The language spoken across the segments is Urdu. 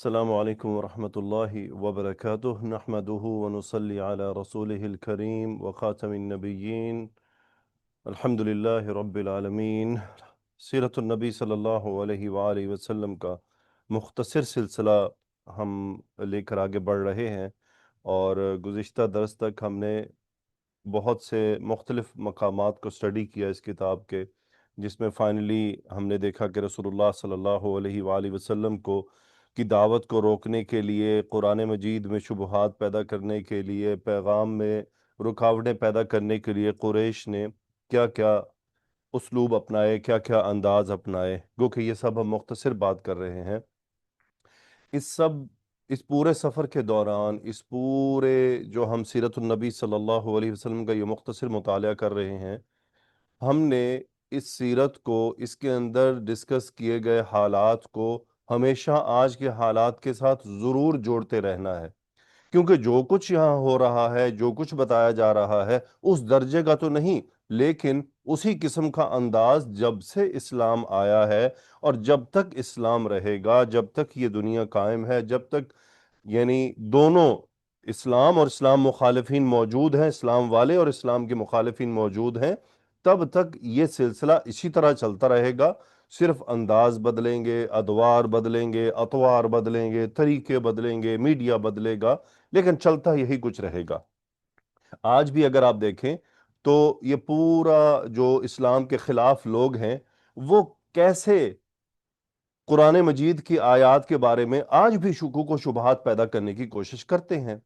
السلام علیکم ورحمۃ اللہ وبرکاتہ نحمدہ ونصلی علی رسولہ الکریم وخاتم النبیین الحمد للہ رب العالمین۔ سیرت النبی صلی اللہ علیہ وآلہ وسلم کا مختصر سلسلہ ہم لے کر آگے بڑھ رہے ہیں، اور گزشتہ درس تک ہم نے بہت سے مختلف مقامات کو سٹڈی کیا اس کتاب کے، جس میں فائنلی ہم نے دیکھا کہ رسول اللہ صلی اللہ علیہ وآلہ وسلم کی دعوت کو روکنے کے لیے، قرآن مجید میں شبہات پیدا کرنے کے لیے، پیغام میں رکاوٹیں پیدا کرنے کے لیے قریش نے کیا کیا اسلوب اپنائے، کیا کیا انداز اپنائے۔ گو کہ یہ سب ہم مختصر بات کر رہے ہیں۔ اس پورے سفر کے دوران، اس پورے جو ہم سیرت النبی صلی اللہ علیہ وسلم کا یہ مختصر مطالعہ کر رہے ہیں، ہم نے اس سیرت کو، اس کے اندر ڈسکس کیے گئے حالات کو ہمیشہ آج کے حالات کے ساتھ ضرور جوڑتے رہنا ہے، کیونکہ جو کچھ یہاں ہو رہا ہے، جو کچھ بتایا جا رہا ہے، اس درجے کا تو نہیں، لیکن اسی قسم کا انداز جب سے اسلام آیا ہے اور جب تک اسلام رہے گا، جب تک یہ دنیا قائم ہے، جب تک یعنی دونوں اسلام اور اسلام مخالفین موجود ہیں، اسلام والے اور اسلام کے مخالفین موجود ہیں، تب تک یہ سلسلہ اسی طرح چلتا رہے گا۔ صرف انداز بدلیں گے، ادوار بدلیں گے، اطوار بدلیں گے، طریقے بدلیں گے، میڈیا بدلے گا، لیکن چلتا یہی کچھ رہے گا۔ آج بھی اگر آپ دیکھیں تو یہ پورا جو اسلام کے خلاف لوگ ہیں، وہ کیسے قرآن مجید کی آیات کے بارے میں آج بھی شکوک و شبہات پیدا کرنے کی کوشش کرتے ہیں۔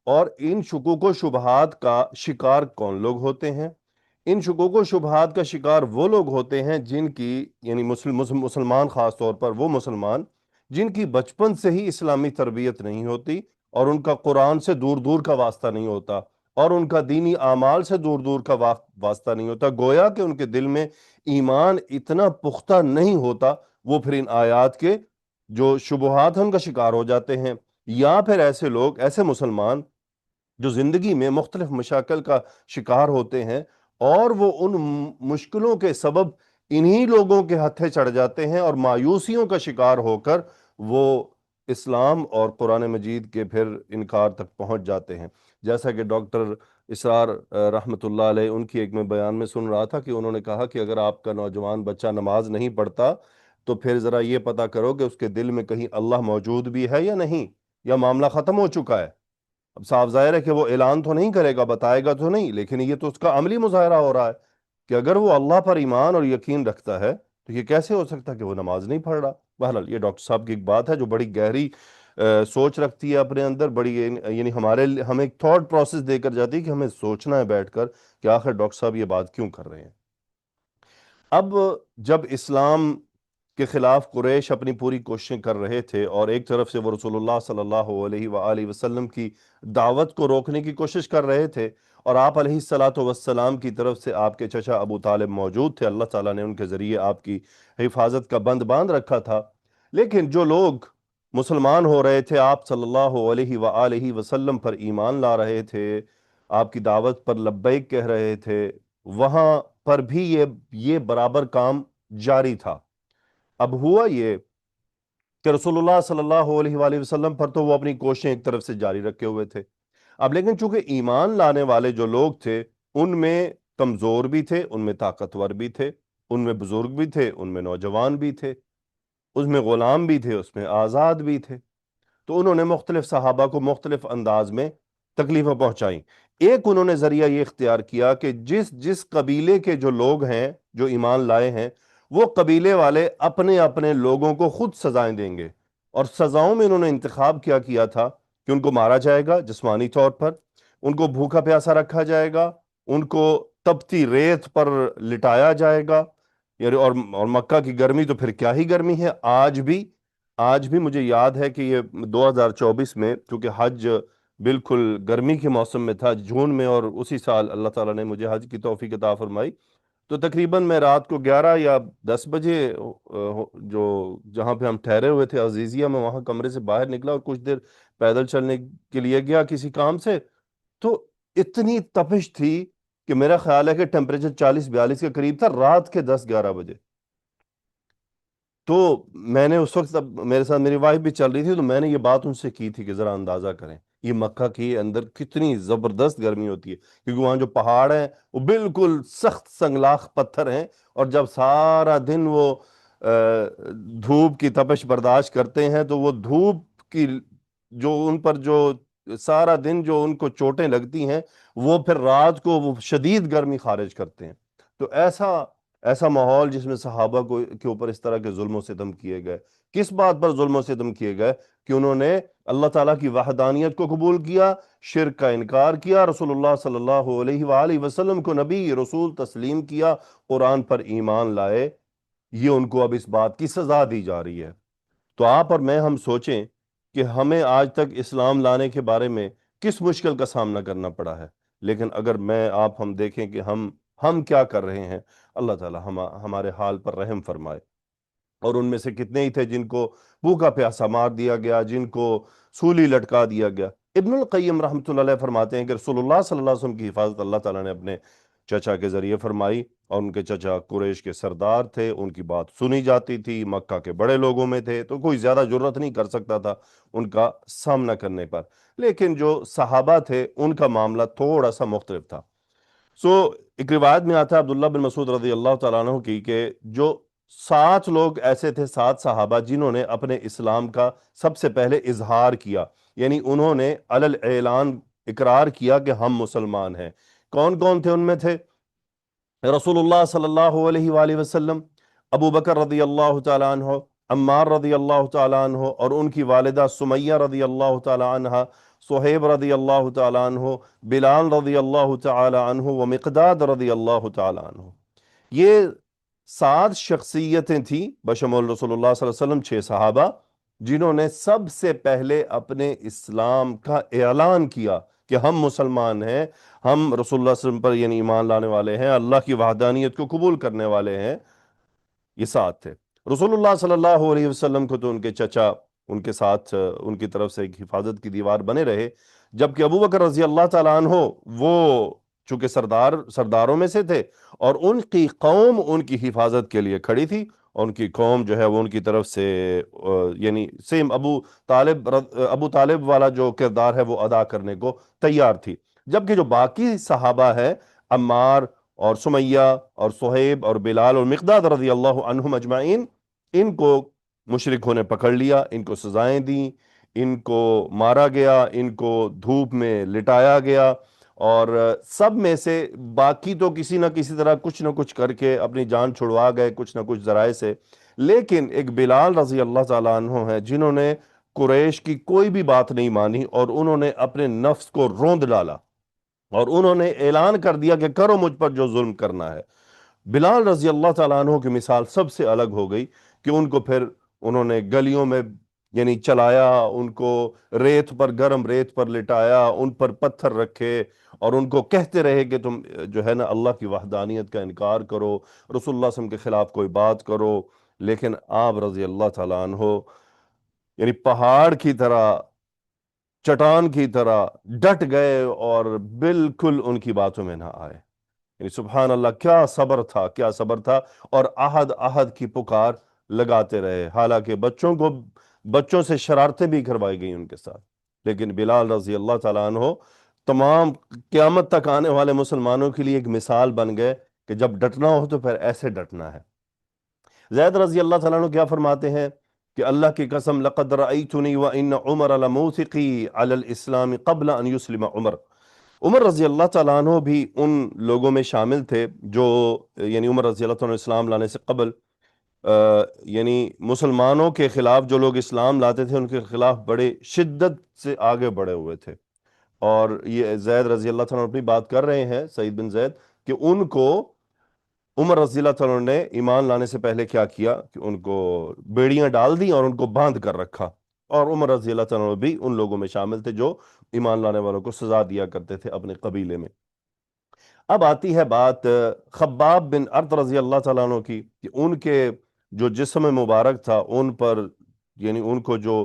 اور ان شکوک و شبہات کا شکار کون لوگ ہوتے ہیں؟ ان شکوک و شبہات کا شکار وہ لوگ ہوتے ہیں جن کی یعنی مسلمان، خاص طور پر وہ مسلمان جن کی بچپن سے ہی اسلامی تربیت نہیں ہوتی، اور ان کا قرآن سے دور دور کا واسطہ نہیں ہوتا، اور ان کا دینی اعمال سے دور دور کا واسطہ نہیں ہوتا، گویا کہ ان کے دل میں ایمان اتنا پختہ نہیں ہوتا، وہ پھر ان آیات کے جو شبہات ہیں ان کا شکار ہو جاتے ہیں۔ یا پھر ایسے لوگ، ایسے مسلمان جو زندگی میں مختلف مشاکل کا شکار ہوتے ہیں، اور وہ ان مشکلوں کے سبب انہی لوگوں کے ہتھے چڑھ جاتے ہیں، اور مایوسیوں کا شکار ہو کر وہ اسلام اور قرآن مجید کے پھر انکار تک پہنچ جاتے ہیں۔ جیسا کہ ڈاکٹر اسرار رحمۃ اللہ علیہ، ان کی ایک میں بیان میں سن رہا تھا کہ انہوں نے کہا کہ اگر آپ کا نوجوان بچہ نماز نہیں پڑھتا تو پھر ذرا یہ پتا کرو کہ اس کے دل میں کہیں اللہ موجود بھی ہے یا نہیں، یا معاملہ ختم ہو چکا ہے۔ اب صاف ظاہر ہے کہ وہ اعلان تو نہیں کرے گا، بتائے گا تو نہیں، لیکن یہ تو اس کا عملی مظاہرہ ہو رہا ہے کہ اگر وہ اللہ پر ایمان اور یقین رکھتا ہے تو یہ کیسے ہو سکتا کہ وہ نماز نہیں پڑھ رہا۔ بہرحال یہ ڈاکٹر صاحب کی ایک بات ہے جو بڑی گہری سوچ رکھتی ہے اپنے اندر، بڑی یعنی ہمیں ایک تھاٹ پروسیس دے کر جاتی ہے کہ ہمیں سوچنا ہے بیٹھ کر کہ آخر ڈاکٹر صاحب یہ بات کیوں کر رہے ہیں۔ اب جب اسلام کے خلاف قریش اپنی پوری کوششیں کر رہے تھے، اور ایک طرف سے وہ رسول اللہ صلی اللہ علیہ وآلہ وسلم کی دعوت کو روکنے کی کوشش کر رہے تھے، اور آپ علیہ السلام کی طرف سے آپ کے چچا ابو طالب موجود تھے، اللہ تعالیٰ نے ان کے ذریعے آپ کی حفاظت کا بند باندھ رکھا تھا، لیکن جو لوگ مسلمان ہو رہے تھے، آپ صلی اللہ علیہ وآلہ وسلم پر ایمان لا رہے تھے، آپ کی دعوت پر لبیک کہہ رہے تھے، وہاں پر بھی یہ برابر کام جاری تھا۔ اب ہوا یہ کہ رسول اللہ صلی اللہ علیہ وآلہ وسلم پر تو وہ اپنی کوششیں ایک طرف سے جاری رکھے ہوئے تھے، اب لیکن چونکہ ایمان لانے والے جو لوگ تھے ان میں کمزور بھی تھے، ان میں طاقتور بھی تھے، ان میں بزرگ بھی تھے، ان میں نوجوان بھی تھے، اس میں غلام بھی تھے، اس میں آزاد بھی تھے، تو انہوں نے مختلف صحابہ کو مختلف انداز میں تکلیفیں پہنچائیں۔ ایک انہوں نے ذریعہ یہ اختیار کیا کہ جس قبیلے کے جو لوگ ہیں جو ایمان لائے ہیں، وہ قبیلے والے اپنے اپنے لوگوں کو خود سزائیں دیں گے، اور سزاؤں میں انہوں نے انتخاب کیا تھا کہ ان کو مارا جائے گا جسمانی طور پر، ان کو بھوکا پیاسا رکھا جائے گا، ان کو تپتی ریت پر لٹایا جائے گا، اور مکہ کی گرمی تو پھر کیا ہی گرمی ہے۔ آج بھی مجھے یاد ہے کہ یہ 2024 میں، کیونکہ حج بالکل گرمی کے موسم میں تھا، جون میں، اور اسی سال اللہ تعالیٰ نے مجھے حج کی توفیق عطا فرمائی، تو تقریباً میں رات کو 11 یا 10 بجے جو جہاں پہ ہم ٹھہرے ہوئے تھے عزیزیہ میں، وہاں کمرے سے باہر نکلا اور کچھ دیر پیدل چلنے کے لیے گیا کسی کام سے، تو اتنی تپش تھی کہ میرا خیال ہے کہ ٹیمپریچر 40-42 کے قریب تھا، رات کے 10-11 بجے۔ تو میں نے اس وقت، اب میرے ساتھ میری وائف بھی چل رہی تھی، تو میں نے یہ بات ان سے کی تھی کہ ذرا اندازہ کریں یہ مکہ کے اندر کتنی زبردست گرمی ہوتی ہے، کیونکہ وہاں جو پہاڑ ہیں وہ بالکل سخت سنگلاخ پتھر ہیں، اور جب سارا دن وہ دھوپ کی تپش برداشت کرتے ہیں تو وہ دھوپ کی جو ان پر جو سارا دن جو ان کو چوٹیں لگتی ہیں، وہ پھر رات کو وہ شدید گرمی خارج کرتے ہیں۔ تو ایسا ایسا ماحول جس میں صحابہ کو کے اوپر اس طرح کے ظلم و ستم کیے گئے، کس بات پر ظلم و ستم کیے گئے؟ کہ انہوں نے اللہ تعالیٰ کی وحدانیت کو قبول کیا، شرک کا انکار کیا، رسول اللہ صلی اللہ علیہ وآلہ وسلم کو نبی رسول تسلیم کیا، قرآن پر ایمان لائے۔ یہ ان کو اب اس بات کی سزا دی جا رہی ہے۔ تو آپ اور میں ہم سوچیں کہ ہمیں آج تک اسلام لانے کے بارے میں کس مشکل کا سامنا کرنا پڑا ہے، لیکن اگر میں آپ ہم دیکھیں کہ ہم کیا کر رہے ہیں، اللہ تعالی ہمارے حال پر رحم فرمائے۔ اور ان میں سے کتنے ہی تھے جن کو بھوکا پیاسا مار دیا گیا، جن کو سولی لٹکا دیا گیا۔ ابن القیم رحمۃ اللہ علیہ فرماتے ہیں کہ رسول اللہ صلی اللہ علیہ وسلم کی حفاظت اللہ تعالیٰ نے اپنے چچا کے ذریعے فرمائی، اور ان کے چچا قریش کے سردار تھے، ان کی بات سنی جاتی تھی، مکہ کے بڑے لوگوں میں تھے، تو کوئی زیادہ جرت نہیں کر سکتا تھا ان کا سامنا کرنے پر۔ لیکن جو صحابہ تھے ان کا معاملہ تھوڑا سا مختلف تھا۔ سو ایک روایت میں آتا ہے عبداللہ بن مسعود رضی اللہ تعالیٰ عنہ کی، کہ جو 7 لوگ ایسے تھے، 7 صحابہ جنہوں نے اپنے اسلام کا سب سے پہلے اظہار کیا، یعنی انہوں نے علی اعلان اقرار کیا کہ ہم مسلمان ہیں۔ کون کون تھے ان میں؟ تھے رسول اللہ صلی اللہ علیہ وآلہ وسلم، ابو بکر رضی اللہ تعالیٰ عنہ، عمار رضی اللہ تعالیٰ عنہ اور ان کی والدہ سمیہ رضی اللہ تعالیٰ عنہ، صہیب رضی اللہ تعالیٰ عنہ، بلال رضی اللہ تعالیٰ عنہ و مقداد رضی اللہ تعالیٰ عنہ۔ یہ 7 شخصیتیں تھیں بشمول رسول اللہ صلی اللہ علیہ وسلم، 6 صحابہ، جنہوں نے سب سے پہلے اپنے اسلام کا اعلان کیا کہ ہم مسلمان ہیں، ہم رسول اللہ صلی اللہ علیہ وسلم پر یعنی ایمان لانے والے ہیں، اللہ کی وحدانیت کو قبول کرنے والے ہیں۔ یہ 7 تھے۔ رسول اللہ صلی اللہ علیہ وسلم کو تو ان کے چچا ان کے ساتھ ان کی طرف سے ایک حفاظت کی دیوار بنے رہے، جبکہ ابو بکر رضی اللہ تعالیٰ عنہ وہ چونکہ سرداروں میں سے تھے، اور ان کی قوم ان کی حفاظت کے لیے کھڑی تھی، اور ان کی قوم جو ہے وہ ان کی طرف سے یعنی سیم ابو طالب والا جو کردار ہے وہ ادا کرنے کو تیار تھی۔ جبکہ جو باقی صحابہ ہے، عمار اور سمیہ اور صہیب اور بلال اور مقداد رضی اللہ عنہم اجمعین، ان کو مشرکوں نے پکڑ لیا، ان کو سزائیں دیں، ان کو مارا گیا، ان کو دھوپ میں لٹایا گیا، اور سب میں سے باقی تو کسی نہ کسی طرح کچھ نہ کچھ کر کے اپنی جان چھڑوا گئے کچھ نہ کچھ ذرائع سے۔ لیکن ایک بلال رضی اللہ تعالیٰ عنہ ہیں جنہوں نے قریش کی کوئی بھی بات نہیں مانی، اور انہوں نے اپنے نفس کو روند ڈالا، اور انہوں نے اعلان کر دیا کہ کرو مجھ پر جو ظلم کرنا ہے۔ بلال رضی اللہ تعالیٰ عنہ کی مثال سب سے الگ ہو گئی، کہ ان کو پھر انہوں نے گلیوں میں یعنی چلایا، ان کو ریت پر گرم ریت پر لٹایا، ان پر پتھر رکھے، اور ان کو کہتے رہے کہ تم جو ہے نا اللہ کی وحدانیت کا انکار کرو، رسول اللہ صلی اللہ علیہ وسلم کے خلاف کوئی بات کرو۔ لیکن آپ رضی اللہ تعالیٰ عنہ یعنی پہاڑ کی طرح، چٹان کی طرح ڈٹ گئے، اور بالکل ان کی باتوں میں نہ آئے۔ یعنی سبحان اللہ، کیا صبر تھا، کیا صبر تھا، اور احد احد کی پکار لگاتے رہے، حالانکہ بچوں سے شرارتیں بھی کروائی گئی ان کے ساتھ، لیکن بلال رضی اللہ تعالیٰ عنہ تمام قیامت تک آنے والے مسلمانوں کے لیے ایک مثال بن گئے کہ جب ڈٹنا ہو تو پھر ایسے ڈٹنا ہے۔ زید رضی اللہ تعالیٰ عنہ کیا فرماتے ہیں کہ اللہ کی قسم لقد رأیتنی وان عمر لموثقی علی الاسلام قبل ان یسلم عمر۔ عمر رضی اللہ تعالیٰ عنہ بھی ان لوگوں میں شامل تھے جو یعنی عمر رضی اللہ عنہ اسلام لانے سے قبل یعنی مسلمانوں کے خلاف جو لوگ اسلام لاتے تھے ان کے خلاف بڑے شدت سے آگے بڑھے ہوئے تھے۔ اور یہ زید رضی اللہ تعالیٰ عنہ اپنی بات کر رہے ہیں، سعید بن زید، کہ ان کو عمر رضی اللہ تعالیٰ عنہ نے ایمان لانے سے پہلے کیا کیا کہ ان کو بیڑیاں ڈال دی اور ان کو باندھ کر رکھا، اور عمر رضی اللہ تعالیٰ عنہ بھی ان لوگوں میں شامل تھے جو ایمان لانے والوں کو سزا دیا کرتے تھے اپنے قبیلے میں۔ اب آتی ہے بات خباب بن ارط رضی اللہ تعالیٰ عنہ کی، کہ ان کے جو جسم مبارک تھا ان پر یعنی ان کو جو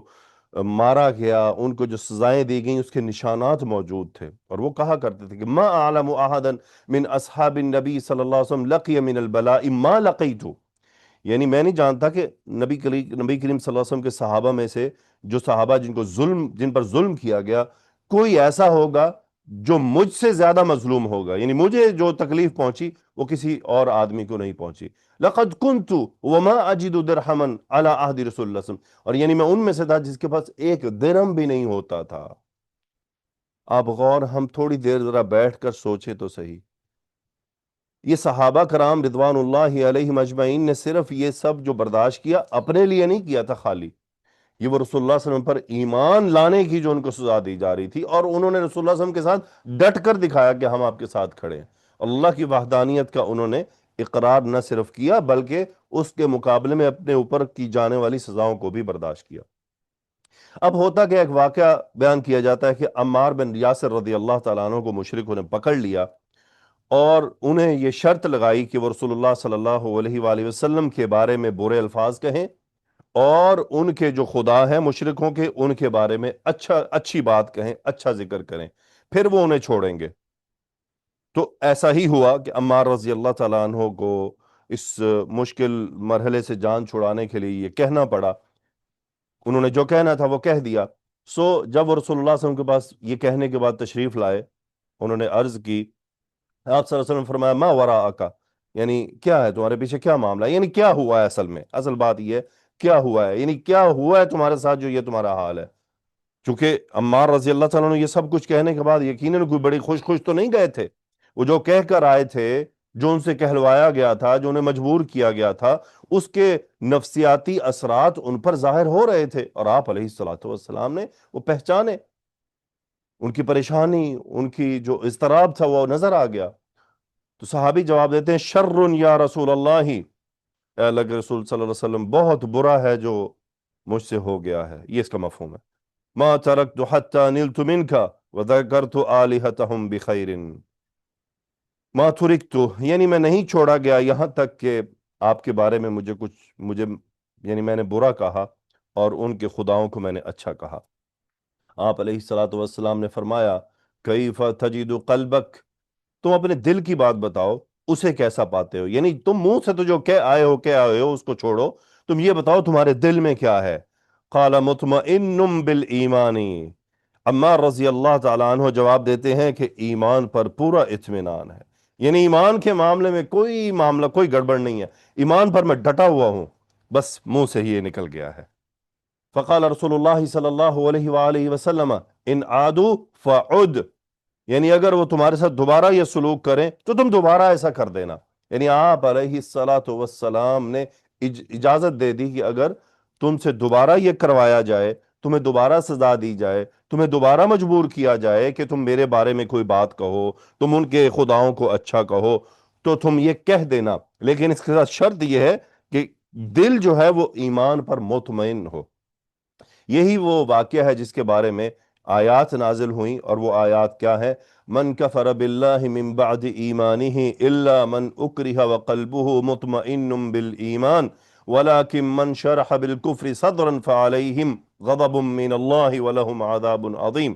مارا گیا، ان کو جو سزائیں دی گئیں، اس کے نشانات موجود تھے، اور وہ کہا کرتے تھے کہ ما اعلم احدا من اصحاب النبی صلی اللہ علیہ وسلم لقی من البلاء ما لقیتو، یعنی میں نہیں جانتا کہ نبی کریم صلی اللہ علیہ وسلم کے صحابہ میں سے جو صحابہ جن پر ظلم کیا گیا، کوئی ایسا ہوگا جو مجھ سے زیادہ مظلوم ہوگا، یعنی مجھے جو تکلیف پہنچی وہ کسی اور آدمی کو نہیں پہنچی۔ لقد كنت وما اجد درہما على عہد رسول اللہ صلی اللہ علیہ وسلم، اور یعنی میں ان میں سے تھا جس کے پاس ایک درہم بھی نہیں ہوتا تھا۔ آپ غور، ہم تھوڑی دیر ذرا بیٹھ کر سوچے تو صحیح، یہ صحابہ کرام رضوان اللہ علیہم اجمعین نے صرف یہ سب جو برداشت کیا اپنے لیے نہیں کیا تھا خالی، یہ وہ رسول اللہ صلی اللہ علیہ وسلم پر ایمان لانے کی جو ان کو سزا دی جا رہی تھی، اور انہوں نے رسول اللہ صلی اللہ علیہ وسلم کے ساتھ ڈٹ کر دکھایا کہ ہم آپ کے ساتھ کھڑے ہیں۔ اللہ کی وحدانیت کا انہوں نے اقرار نہ صرف کیا بلکہ اس کے مقابلے میں اپنے اوپر کی جانے والی سزاؤں کو بھی برداشت کیا۔ اب ہوتا کہ ایک واقعہ بیان کیا جاتا ہے کہ عمار بن یاسر رضی اللہ تعالیٰ عنہ کو مشرکوں نے پکڑ لیا اور انہیں یہ شرط لگائی کہ وہ رسول اللہ صلی اللہ علیہ وآلہ وسلم کے بارے میں برے الفاظ کہیں، اور ان کے جو خدا ہیں مشرکوں کے ان کے بارے میں اچھی بات کہیں، اچھا ذکر کریں، پھر وہ انہیں چھوڑیں گے۔ تو ایسا ہی ہوا کہ عمار رضی اللہ تعالیٰ عنہ کو اس مشکل مرحلے سے جان چھڑانے کے لیے یہ کہنا پڑا، انہوں نے جو کہنا تھا وہ کہہ دیا۔ جب وہ رسول اللہ صلی اللہ علیہ وسلم کے پاس یہ کہنے کے بعد تشریف لائے، انہوں نے عرض کی، آپ صلی اللہ علیہ وسلم نے فرمایا ما وراءک، یعنی کیا ہے تمہارے پیچھے، کیا معاملہ ہے، یعنی کیا ہوا ہے اصل میں، اصل بات یہ ہے کیا ہوا ہے، یعنی کیا ہوا ہے تمہارے ساتھ جو یہ تمہارا حال ہے۔ چونکہ عمار رضی اللہ تعالیٰ عنہ یہ سب کچھ کہنے کے بعد یقیناً کوئی بڑی خوش تو نہیں گئے تھے، وہ جو کہہ کر آئے تھے، جو ان سے کہلوایا گیا تھا، جو انہیں مجبور کیا گیا تھا، اس کے نفسیاتی اثرات ان پر ظاہر ہو رہے تھے، اور آپ علیہ الصلوۃ والسلام نے وہ پہچانے، ان کی پریشانی، ان کی جو اضطراب تھا وہ نظر آ گیا۔ تو صحابی جواب دیتے ہیں شر یا رسول اللہ، اے اللہ کے رسول صلی اللہ علیہ وسلم، بہت برا ہے جو مجھ سے ہو گیا ہے، یہ اس کا مفہوم ہے۔ ما ترکت حتی نلت منک وذکرت آلہتہم بخیر، ما ترکت یعنی میں نہیں چھوڑا گیا یہاں تک کہ آپ کے بارے میں مجھے یعنی میں نے برا کہا اور ان کے خداؤں کو میں نے اچھا کہا۔ آپ علیہ الصلوۃ والسلام نے فرمایا کیف تجد قلبک، تم اپنے دل کی بات بتاؤ، اسے کیسا پاتے ہو، یعنی تم منہ سے تو جو کہہ آئے ہو اس کو چھوڑو، تم یہ بتاؤ تمہارے دل میں کیا ہے۔ قال مطمئن بالایمان، عمار رضی اللہ تعالیٰ عنہ جواب دیتے ہیں کہ ایمان پر پورا اطمینان ہے، یعنی ایمان کے معاملے میں کوئی گڑبڑ نہیں ہے، ایمان پر میں ڈٹا ہوا ہوں، بس منہ سے ہی یہ نکل گیا ہے۔ فقال رسول اللہ صلی اللہ علیہ وآلہ وسلم ان عادوا فعد، یعنی اگر وہ تمہارے ساتھ دوبارہ یہ سلوک کریں تو تم دوبارہ ایسا کر دینا، یعنی آپ علیہ الصلوۃ والسلام نے اجازت دے دی کہ اگر تم سے دوبارہ یہ کروایا جائے، تمہیں دوبارہ سزا دی جائے، تمہیں دوبارہ مجبور کیا جائے کہ تم میرے بارے میں کوئی بات کہو، تم ان کے خداؤں کو اچھا کہو، تو تم یہ کہہ دینا، لیکن اس کے ساتھ شرط یہ ہے کہ دل جو ہے وہ ایمان پر مطمئن ہو۔ یہی وہ واقعہ ہے جس کے بارے میں آیات نازل ہوئیں، اور وہ آیات کیا ہے؟ من کفر باللہ من بعد ایمانہ الا من اکرہ وقلبہ مطمئن بالایمان ولکن من شرح بالکفر صدرا فعلیہم غضب من اللہ ولہم عذاب عظیم۔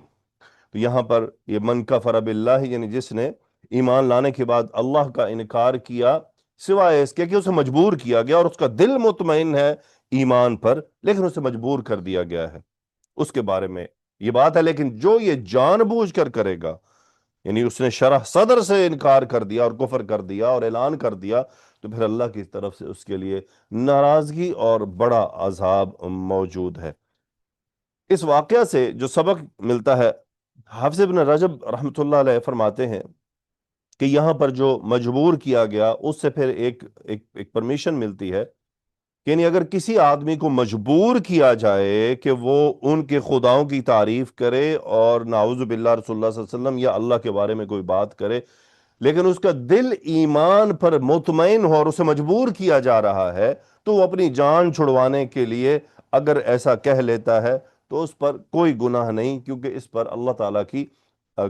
تو یہاں پر یہ من کفر باللہ یعنی جس نے ایمان لانے کے بعد اللہ کا انکار کیا، سوائے اس کے کہ اسے مجبور کیا گیا اور اس کا دل مطمئن ہے ایمان پر لیکن اسے مجبور کر دیا گیا ہے، اس کے بارے میں یہ بات ہے۔ لیکن جو یہ جان بوجھ کر کرے گا، یعنی اس نے شرح صدر سے انکار کر دیا اور کفر کر دیا اور اعلان کر دیا، تو پھر اللہ کی طرف سے اس کے لیے ناراضگی اور بڑا عذاب موجود ہے۔ اس واقعہ سے جو سبق ملتا ہے، حافظ ابن رجب رحمۃ اللہ علیہ فرماتے ہیں کہ یہاں پر جو مجبور کیا گیا اس سے پھر ایک پرمیشن ملتی ہے کہ یعنی اگر کسی آدمی کو مجبور کیا جائے کہ وہ ان کے خداؤں کی تعریف کرے اور نعوذ باللہ رسول اللہ صلی اللہ علیہ وسلم یا اللہ کے بارے میں کوئی بات کرے، لیکن اس کا دل ایمان پر مطمئن ہو اور اسے مجبور کیا جا رہا ہے، تو وہ اپنی جان چھڑوانے کے لیے اگر ایسا کہہ لیتا ہے تو اس پر کوئی گناہ نہیں، کیونکہ اس پر اللہ تعالیٰ کی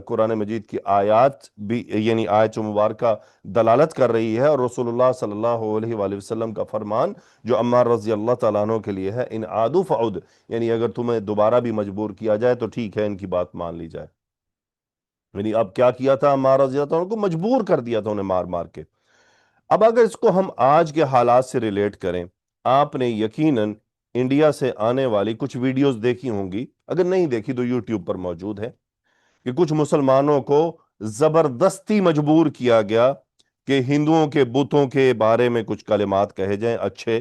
قرآن مجید کی آیات بھی یعنی آیت مبارکہ دلالت کر رہی ہے، اور رسول اللہ صلی اللہ علیہ وآلہ وسلم کا فرمان جو عمار رضی اللہ تعالیٰ عنہ کے لیے ہے، ان عادوا فعد، یعنی اگر تمہیں دوبارہ بھی مجبور کیا جائے تو ٹھیک ہے، ان کی بات مان لی جائے۔ یعنی اب کیا کیا تھا عمار رضی اللہ عنہ کو؟ مجبور کر دیا تھا انہیں مار مار کے۔ اب اگر اس کو ہم آج کے حالات سے ریلیٹ کریں، آپ نے یقیناً انڈیا سے آنے والی کچھ ویڈیوز دیکھی ہوں گی، اگر نہیں دیکھی تو یوٹیوب پر موجود ہے، کہ کچھ مسلمانوں کو زبردستی مجبور کیا گیا کہ ہندوؤں کے بتوں کے بارے میں کچھ کلمات کہے جائیں اچھے،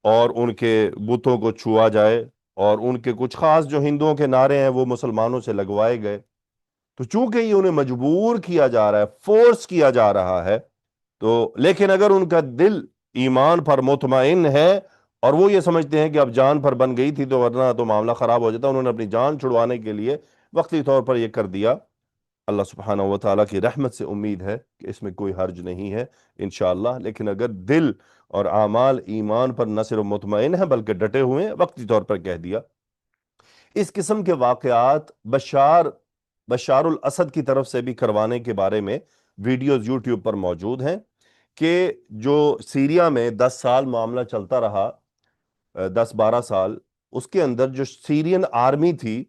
اور ان کے بتوں کو چھوا جائے، اور ان کے کچھ خاص جو ہندوؤں کے نعرے ہیں وہ مسلمانوں سے لگوائے گئے۔ تو چونکہ یہ انہیں مجبور کیا جا رہا ہے، فورس کیا جا رہا ہے، تو لیکن اگر ان کا دل ایمان پر مطمئن ہے اور وہ یہ سمجھتے ہیں کہ اب جان پر بن گئی تھی تو ورنہ تو معاملہ خراب ہو جاتا، انہوں نے اپنی جان چھڑوانے کے لیے وقتی طور پر یہ کر دیا، اللہ سبحانہ و تعالیٰ کی رحمت سے امید ہے کہ اس میں کوئی حرج نہیں ہے انشاءاللہ۔ لیکن اگر دل اور اعمال ایمان پر نہ صرف مطمئن ہے بلکہ ڈٹے ہوئے ہیں، وقتی طور پر کہہ دیا۔ اس قسم کے واقعات بشار الاسد کی طرف سے بھی کروانے کے بارے میں ویڈیوز یوٹیوب پر موجود ہیں، کہ جو سیریا میں 10 سال معاملہ چلتا رہا، 10 12 سال، اس کے اندر جو سیرین آرمی تھی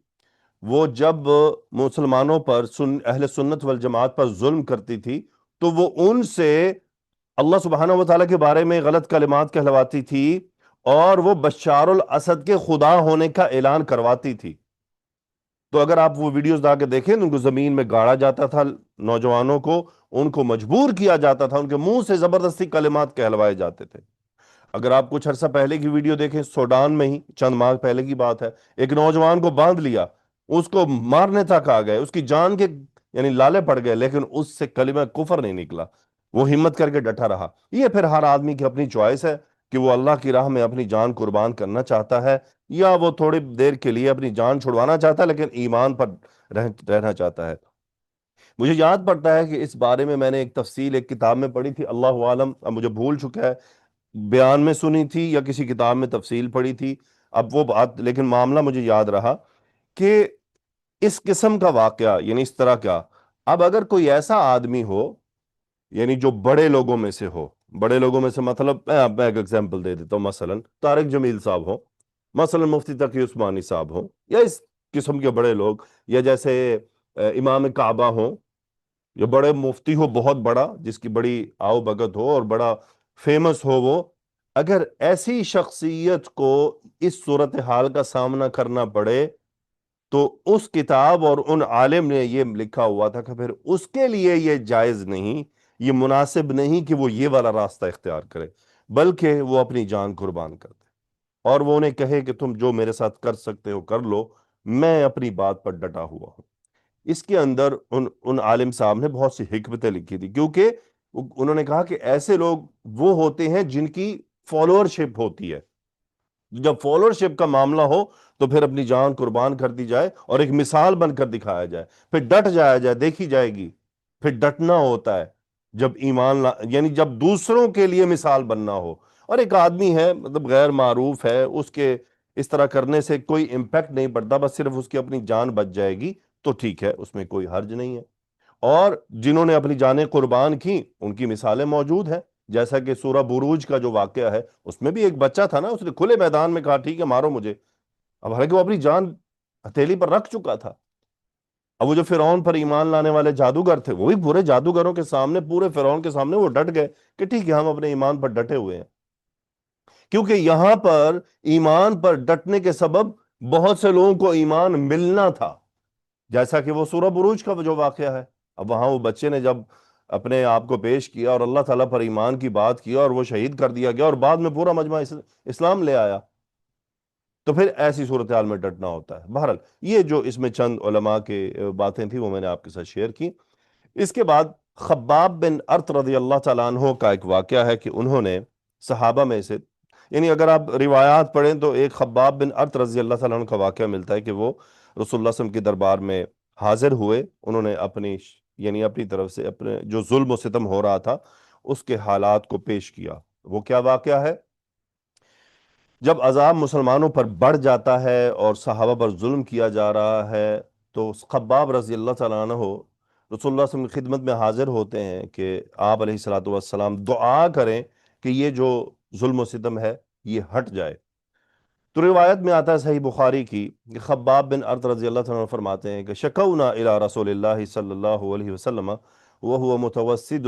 وہ جب مسلمانوں پر اہل سنت والجماعت پر ظلم کرتی تھی تو وہ ان سے اللہ سبحانہ و تعالیٰ کے بارے میں غلط کلمات کہلواتی تھی، اور وہ بشار الاسد کے خدا ہونے کا اعلان کرواتی تھی۔ تو اگر آپ وہ ویڈیوز لا کے دیکھیں، ان کو زمین میں گاڑا جاتا تھا، نوجوانوں کو ان کو مجبور کیا جاتا تھا، ان کے منہ سے زبردستی کلمات کہلوائے جاتے تھے۔ اگر آپ کچھ عرصہ پہلے کی ویڈیو دیکھیں، سوڈان میں ہی چند ماہ پہلے کی بات ہے، ایک نوجوان کو باندھ لیا، اس کو مارنے تک آ گئے، اس کی جان کے یعنی لالے پڑ گئے، لیکن اس سے کلمہ کفر نہیں نکلا، وہ ہمت کر کے ڈٹا رہا۔ یہ پھر ہر آدمی کی اپنی چوائس ہے کہ وہ اللہ کی راہ میں اپنی جان قربان کرنا چاہتا ہے، یا وہ تھوڑی دیر کے لیے اپنی جان چھڑوانا چاہتا ہے لیکن ایمان پر رہنا چاہتا ہے۔ مجھے یاد پڑتا ہے کہ اس بارے میں نے ایک تفصیل ایک کتاب میں پڑھی تھی، اللہ عالم اب مجھے بھول چکا ہے، بیان میں سنی تھی یا کسی کتاب میں تفصیل پڑھی تھی، اب وہ بات، لیکن معاملہ مجھے یاد رہا کہ اس قسم کا واقعہ، یعنی اس طرح کا، اب اگر کوئی ایسا آدمی ہو یعنی جو بڑے لوگوں میں سے ہو، بڑے لوگوں میں سے مطلب میں آپ ایک ایگزامپل دے دیتا ہوں، مثلا طارق جمیل صاحب ہو، مثلا مفتی تقی عثمانی صاحب ہوں، یا اس قسم کے بڑے لوگ، یا جیسے امام کعبہ ہوں، جو بڑے مفتی ہو بہت بڑا، جس کی بڑی آؤ بگت ہو اور بڑا فیمس ہو، وہ اگر ایسی شخصیت کو اس صورتحال کا سامنا کرنا پڑے تو اس کتاب اور ان عالم نے یہ لکھا ہوا تھا کہ پھر اس کے لیے یہ جائز نہیں، یہ مناسب نہیں کہ وہ یہ والا راستہ اختیار کرے، بلکہ وہ اپنی جان قربان کر دے اور وہ انہیں کہے کہ تم جو میرے ساتھ کر سکتے ہو کر لو، میں اپنی بات پر ڈٹا ہوا ہوں۔ اس کے اندر ان عالم صاحب نے بہت سی حکمتیں لکھی تھی، کیونکہ انہوں نے کہا کہ ایسے لوگ وہ ہوتے ہیں جن کی فالوورشپ ہوتی ہے، جب فالوورشپ کا معاملہ ہو تو پھر اپنی جان قربان کر دی جائے اور ایک مثال بن کر دکھایا جائے، پھر ڈٹ جایا جائے، دیکھی جائے گی۔ پھر ڈٹنا ہوتا ہے جب ایمان یعنی جب دوسروں کے لیے مثال بننا ہو، اور ایک آدمی ہے مطلب غیر معروف ہے، اس کے اس طرح کرنے سے کوئی امپیکٹ نہیں پڑتا، بس صرف اس کی اپنی جان بچ جائے گی تو ٹھیک ہے، اس میں کوئی حرج نہیں ہے۔ اور جنہوں نے اپنی جانیں قربان کی ان کی مثالیں موجود ہیں، جیسا کہ سورہ بروج کا جو واقعہ ہے، اس میں بھی ایک بچہ تھا نا، اس نے کھلے میدان میں کہا ٹھیک ہے مارو مجھے، اب حالانکہ وہ اپنی جان ہتھیلی پر رکھ چکا تھا۔ اب وہ جو فرعون پر ایمان لانے والے جادوگر تھے، وہ بھی پورے جادوگروں کے سامنے، پورے فرعون کے سامنے وہ ڈٹ گئے کہ ٹھیک ہے ہم اپنے ایمان پر ڈٹے ہوئے ہیں، کیونکہ یہاں پر ایمان پر ڈٹنے کے سبب بہت سے لوگوں کو ایمان ملنا تھا، جیسا کہ وہ سورہ بروج کا جو واقعہ ہے۔ اب وہاں وہ بچے نے جب اپنے آپ کو پیش کیا اور اللہ تعالیٰ پر ایمان کی بات کیا اور وہ شہید کر دیا گیا اور بعد میں پورا مجمع اسلام لے آیا، تو پھر ایسی صورتحال میں ڈٹنا ہوتا ہے۔ بہرحال یہ جو اس میں چند علماء کے باتیں تھیں وہ میں نے آپ کے ساتھ شیئر کی۔ اس کے بعد خباب بن ارت رضی اللہ تعالیٰ عنہ کا ایک واقعہ ہے کہ انہوں نے صحابہ میں سے، یعنی اگر آپ روایات پڑھیں تو ایک خباب بن ارت رضی اللہ تعالیٰ عنہ کا واقعہ ملتا ہے کہ وہ رسول اللہ صلی اللہ علیہ وسلم کے دربار میں حاضر ہوئے، انہوں نے یعنی اپنی طرف سے اپنے جو ظلم و ستم ہو رہا تھا اس کے حالات کو پیش کیا۔ وہ کیا واقعہ ہے؟ جب عذاب مسلمانوں پر بڑھ جاتا ہے اور صحابہ پر ظلم کیا جا رہا ہے تو خباب رضی اللہ تعالیٰ عنہ رسول اللہ صلی اللہ علیہ وسلم کی خدمت میں حاضر ہوتے ہیں کہ آپ علیہ الصلوۃ والسلام دعا کریں کہ یہ جو ظلم و ستم ہے یہ ہٹ جائے۔ تو روایت میں آتا ہے صحیح بخاری کی کہ خباب بن ارت رضی اللہ تعالیٰ عنہ فرماتے ہیں کہ شکونا الی رسول اللہ صلی اللہ علیہ وسلم وهو متوسد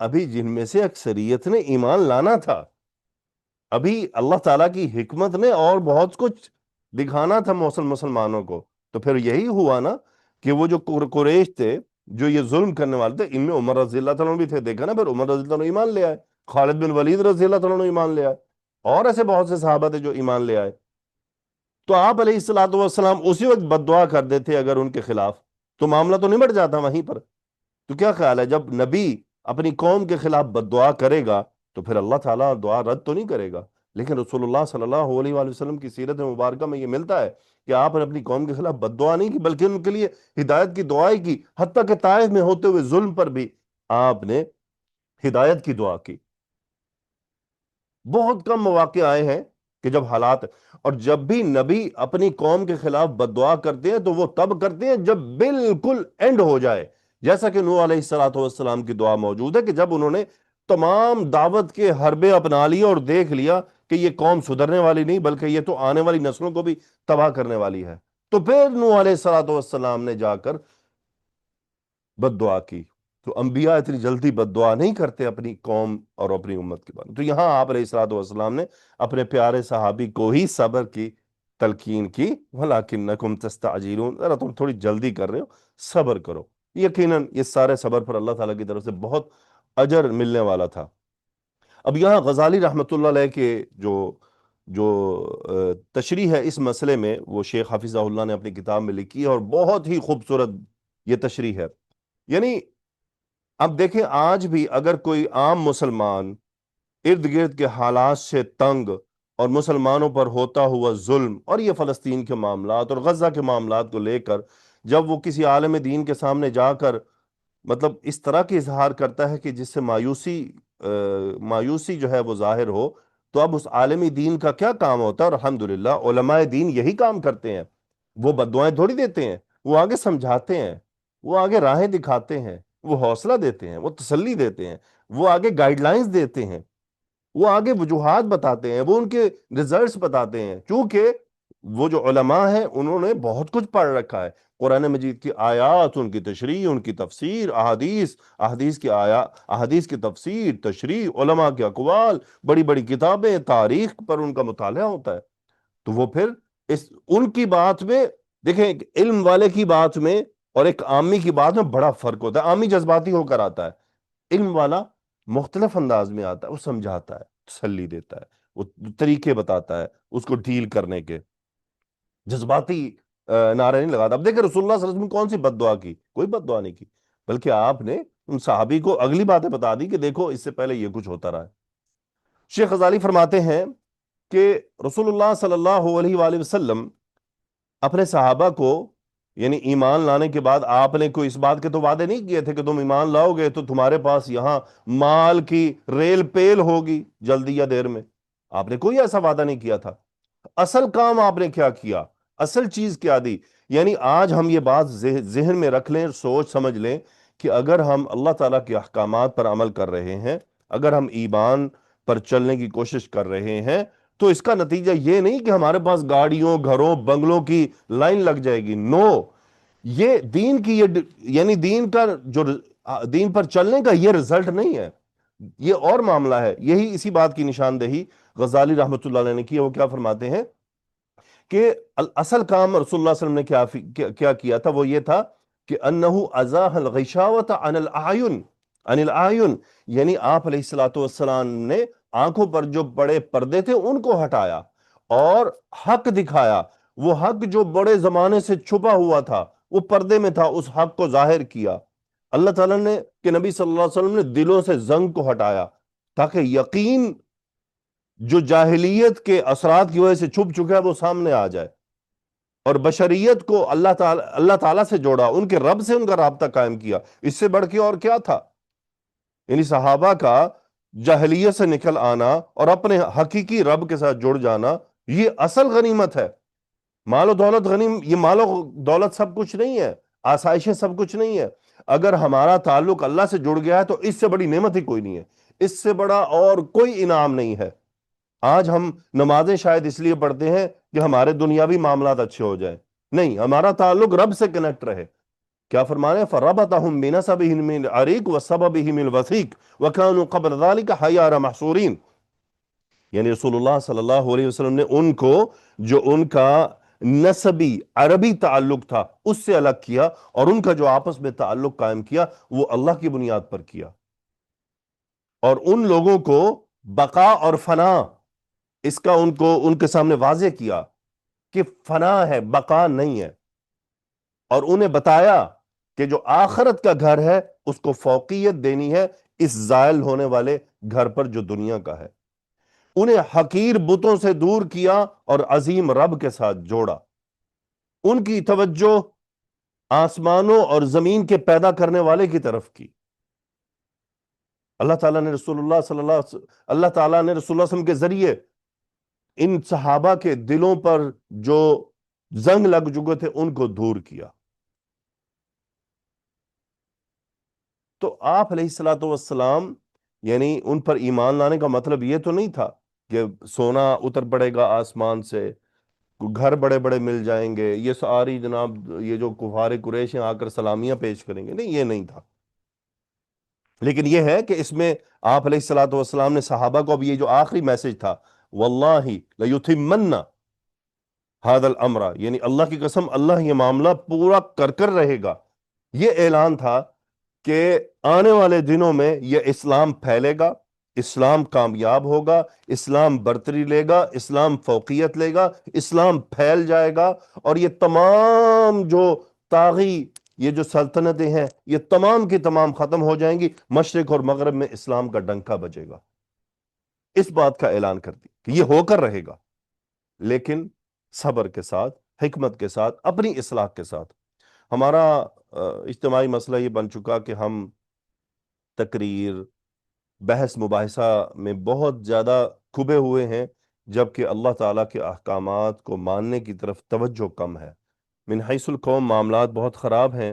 ابھی جن میں سے اکثریت نے ایمان لانا تھا، ابھی اللہ تعالیٰ کی حکمت نے اور بہت کچھ دکھانا تھا مسلمانوں کو. تو پھر یہی ہوا نا کہ وہ جو قریش تھے جو یہ ظلم کرنے والے تھے، ان میں عمر رضی اللہ تعالیٰ عنہ بھی تھے. دیکھا نا، پھر عمر رضی اللہ عنہ ایمان لے آئے، خالد بن ولید رضی اللہ تعالیٰ عنہ ایمان لے آئے، اور ایسے بہت سے صحابہ تھے جو ایمان لے آئے. تو آپ علیہ الصلوۃ والسلام اسی وقت بد دعا کر دیتے اگر ان کے خلاف، تو معاملہ تو نمٹ جاتا وہیں پر. تو کیا خیال ہے، جب نبی اپنی قوم کے خلاف بد دعا کرے گا تو پھر اللہ تعالیٰ دعا رد تو نہیں کرے گا؟ لیکن رسول اللہ صلی اللہ علیہ وآلہ وسلم کی سیرت مبارکہ میں یہ ملتا ہے کہ آپ نے اپنی قوم کے خلاف بد دعا نہیں کی، بلکہ ان کے لیے ہدایت کی دعائیں کی. حتیٰ کہ طائف میں ہوتے ہوئے ظلم پر بھی آپ نے ہدایت کی دعا کی. بہت کم مواقع آئے ہیں کہ جب حالات، اور جب بھی نبی اپنی قوم کے خلاف بد دعا کرتے ہیں تو وہ تب کرتے ہیں جب بالکل اینڈ ہو جائے. جیسا کہ نوح علیہ السلام کی دعا موجود ہے کہ جب انہوں نے تمام دعوت کے حربے اپنا لیے اور دیکھ لیا کہ یہ قوم سدھرنے والی نہیں بلکہ یہ تو آنے والی نسلوں کو بھی تباہ کرنے والی ہے، تو پھر نوح علیہ السلام نے جا کر بد دعا کی. تو انبیاء اتنی جلدی بد دعا نہیں کرتے اپنی قوم اور اپنی امت کے بارے میں. تو یہاں آپ علیہ الصلوۃ والسلام نے اپنے پیارے صحابی کو ہی صبر کی تلقین کی، وَلَٰكِنَّكُمْ تَسْتَعْجِلُونَ، ذرا تم تھوڑی جلدی کر رہے ہو، صبر کرو. یقیناً یہ سارے صبر پر اللہ تعالیٰ کی طرف سے بہت اجر ملنے والا تھا. اب یہاں غزالی رحمۃ اللہ علیہ کے جو تشریح ہے اس مسئلے میں، وہ شیخ حفظہ اللہ نے اپنی کتاب میں لکھی ہے، اور بہت ہی خوبصورت یہ تشریح ہے. یعنی اب دیکھیں، آج بھی اگر کوئی عام مسلمان ارد گرد کے حالات سے تنگ اور مسلمانوں پر ہوتا ہوا ظلم اور یہ فلسطین کے معاملات اور غزہ کے معاملات کو لے کر جب وہ کسی عالم دین کے سامنے جا کر مطلب اس طرح کی اظہار کرتا ہے کہ جس سے مایوسی جو ہے وہ ظاہر ہو، تو اب اس عالمی دین کا کیا کام ہوتا ہے؟ اور الحمدللہ علماء دین یہی کام کرتے ہیں. وہ بددعائیں تھوڑی دیتے ہیں، وہ آگے سمجھاتے ہیں، وہ آگے راہیں دکھاتے ہیں، وہ حوصلہ دیتے ہیں، وہ تسلی دیتے ہیں، وہ آگے گائیڈ لائنز دیتے ہیں، وہ آگے وجوہات بتاتے ہیں، وہ ان کے ریزلٹس بتاتے ہیں. چونکہ وہ جو علماء ہیں انہوں نے بہت کچھ پڑھ رکھا ہے، قرآن مجید کی آیات، ان کی تشریح، ان کی تفسیر، احادیث کی تفسیر، تشریح، علماء کے اقوال، بڑی بڑی کتابیں، تاریخ پر ان کا مطالعہ ہوتا ہے. تو وہ پھر ان کی بات میں دیکھیں، ایک علم والے کی بات میں اور ایک عامی کی بات میں بڑا فرق ہوتا ہے. عامی جذباتی ہو کر آتا ہے، علم والا مختلف انداز میں آتا ہے، وہ سمجھاتا ہے، تسلی دیتا ہے، وہ طریقے بتاتا ہے اس کو ڈیل کرنے کے، جذباتی نعرے نہیں لگاتا. اب دیکھیں رسول اللہ صلی اللہ علیہ وسلم نے کون سی بد دعا کی؟ کوئی بد دعا نہیں کی، بلکہ آپ نے ان صحابی کو اگلی باتیں بتا دی کہ دیکھو اس سے پہلے یہ کچھ ہوتا رہا ہے. شیخ غزالی فرماتے ہیں کہ رسول اللہ صلی اللہ علیہ وآلہ وسلم اپنے صحابہ کو، یعنی ایمان لانے کے بعد آپ نے کوئی اس بات کے تو وعدے نہیں کیے تھے کہ تم ایمان لاؤ گے تو تمہارے پاس یہاں مال کی ریل پیل ہوگی جلدی یا دیر میں. آپ نے کوئی ایسا وعدہ نہیں کیا تھا. اصل کام آپ نے کیا کیا؟ اصل چیز کیا دی؟ یعنی آج ہم یہ بات ذہن میں رکھ لیں، سوچ سمجھ لیں کہ اگر ہم اللہ تعالیٰ کے احکامات پر عمل کر رہے ہیں، اگر ہم ایمان پر چلنے کی کوشش کر رہے ہیں، تو اس کا نتیجہ یہ نہیں کہ ہمارے پاس گاڑیوں، گھروں، بنگلوں کی لائن لگ جائے گی. نو، یہ دین کی یعنی دین کا جو دین پر چلنے کا یہ رزلٹ نہیں ہے، یہ اور معاملہ ہے. یہی اسی بات کی نشاندہی غزالی رحمۃ اللہ علیہ نے کی. وہ کیا فرماتے ہیں کہ اصل کام رسول اللہ صلی اللہ علیہ وسلم نے کیا کیا تھا؟ وہ یہ تھا کہ انہو ازاح الغشاوۃ عن الاعین، یعنی آپ علیہ الصلوۃ والسلام نے آنکھوں پر جو بڑے پردے تھے ان کو ہٹایا اور حق دکھایا. وہ حق جو بڑے زمانے سے چھپا ہوا تھا، وہ پردے میں تھا، اس حق کو ظاہر کیا. اللہ تعالیٰ نے کہ نبی صلی اللہ علیہ وسلم نے دلوں سے زنگ کو ہٹایا تاکہ یقین جو جاہلیت کے اثرات کی وجہ سے چھپ چکا ہے وہ سامنے آ جائے، اور بشریت کو اللہ تعالیٰ سے جوڑا، ان کے رب سے ان کا رابطہ قائم کیا. اس سے بڑھ کے اور کیا تھا؟ یعنی صحابہ کا جاہلیت سے نکل آنا اور اپنے حقیقی رب کے ساتھ جڑ جانا، یہ اصل غنیمت ہے. مال و دولت یہ مال و دولت سب کچھ نہیں ہے، آسائشیں سب کچھ نہیں ہے. اگر ہمارا تعلق اللہ سے جڑ گیا ہے تو اس سے بڑی نعمت ہی کوئی نہیں ہے، اس سے بڑا اور کوئی انعام نہیں ہے. آج ہم نمازیں شاید اس لیے پڑھتے ہیں کہ ہمارے دنیاوی معاملات اچھے ہو جائیں، نہیں، ہمارا تعلق رب سے کنیکٹ رہے. کیا فرمانے فربطہم بنسبہم من العریق وسببہم الوثیق وکانوا قبل ذلك حیار محصورین، یعنی رسول اللہ صلی اللہ علیہ وسلم نے ان کو جو ان کا نسبی عربی تعلق تھا اس سے الگ کیا، اور ان کا جو آپس میں تعلق قائم کیا وہ اللہ کی بنیاد پر کیا، اور ان لوگوں کو بقا اور فنا اس کا ان کے سامنے واضح کیا کہ فنا ہے، بقا نہیں ہے، اور انہیں بتایا کہ جو آخرت کا گھر ہے اس کو فوقیت دینی ہے اس زائل ہونے والے گھر پر جو دنیا کا ہے۔ انہیں حقیر بتوں سے دور کیا اور عظیم رب کے ساتھ جوڑا، ان کی توجہ آسمانوں اور زمین کے پیدا کرنے والے کی طرف کی۔ اللہ تعالیٰ نے رسول اللہ صلی اللہ علیہ وسلم اللہ تعالیٰ نے رسول اللہ صلی اللہ علیہ وسلم کے ذریعے ان صحابہ کے دلوں پر جو زنگ لگ چکے تھے ان کو دور کیا۔ تو آپ علیہ الصلوۃ والسلام یعنی ان پر ایمان لانے کا مطلب یہ تو نہیں تھا کہ سونا اتر پڑے گا آسمان سے، گھر بڑے بڑے مل جائیں گے، یہ ساری جناب یہ جو کفار قریش ہیں آ کر سلامیاں پیش کریں گے، نہیں، یہ نہیں تھا۔ لیکن یہ ہے کہ اس میں آپ علیہ الصلوۃ والسلام نے صحابہ کو اب یہ جو آخری میسج تھا، واللہ لیتمن ھذا الامر، یعنی اللہ کی قسم اللہ یہ معاملہ پورا کر کر رہے گا، یہ اعلان تھا کہ آنے والے دنوں میں یہ اسلام پھیلے گا، اسلام کامیاب ہوگا، اسلام برتری لے گا، اسلام فوقیت لے گا، اسلام پھیل جائے گا، اور یہ تمام جو طاغی یہ جو سلطنتیں ہیں یہ تمام کی تمام ختم ہو جائیں گی، مشرق اور مغرب میں اسلام کا ڈنکا بجے گا۔ اس بات کا اعلان کر دی کہ یہ ہو کر رہے گا، لیکن صبر کے ساتھ، حکمت کے ساتھ، اپنی اصلاح کے ساتھ۔ ہمارا اجتماعی مسئلہ یہ بن چکا کہ ہم تقریر، بحث مباحثہ میں بہت زیادہ کھبے ہوئے ہیں، جبکہ اللہ تعالیٰ کے احکامات کو ماننے کی طرف توجہ کم ہے۔ من حیث القوم معاملات بہت خراب ہیں۔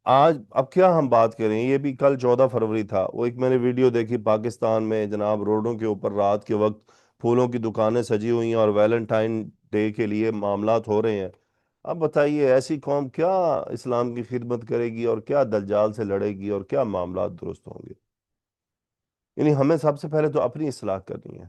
آج اب کیا ہم بات کریں، یہ بھی کل 14 فروری تھا، وہ ایک میں نے ویڈیو دیکھی پاکستان میں جناب روڈوں کے اوپر رات کے وقت پھولوں کی دکانیں سجی ہوئی ہیں اور ویلنٹائن ڈے کے لیے معاملات ہو رہے ہیں۔ اب بتائیے ایسی قوم کیا اسلام کی خدمت کرے گی اور کیا دجال سے لڑے گی اور کیا معاملات درست ہوں گے؟ یعنی ہمیں سب سے پہلے تو اپنی اصلاح کرنی ہے۔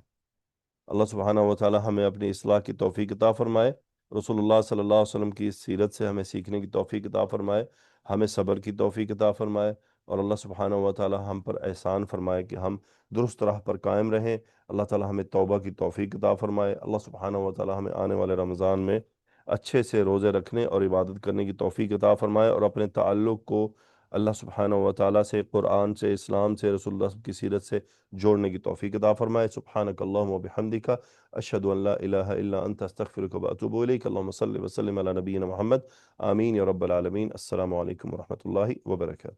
اللہ سبحانہ و تعالی ہمیں اپنی اصلاح کی توفیق عطا فرمائے، رسول اللہ صلی اللہ علیہ وسلم کی اس سیرت سے ہمیں سیکھنے کی توفیق عطا فرمائے، ہمیں صبر کی توفیق عطا فرمائے، اور اللہ سبحانہ و تعالی ہم پر احسان فرمائے کہ ہم درست راہ پر قائم رہیں۔ اللہ تعالی ہمیں توبہ کی توفیق عطا فرمائے، اللہ سبحانہ و تعالی ہمیں آنے والے رمضان میں اچھے سے روزے رکھنے اور عبادت کرنے کی توفیق عطا فرمائے، اور اپنے تعلق کو اللہ سبحانہ و تعالی سے، قرآن سے، اسلام سے، رسول اللہ کی سیرت سے جوڑنے کی توفیق عطا فرمائے۔ سبحانک اللہم و بحمدک، اشہد ان لا الہ الا انت، استغفرک و اتوب الیک۔ اللہم صلی وسلم علی نبینا محمد، آمین یا رب العالمین۔ السلام علیکم ورحمۃ اللہ وبرکاتہ۔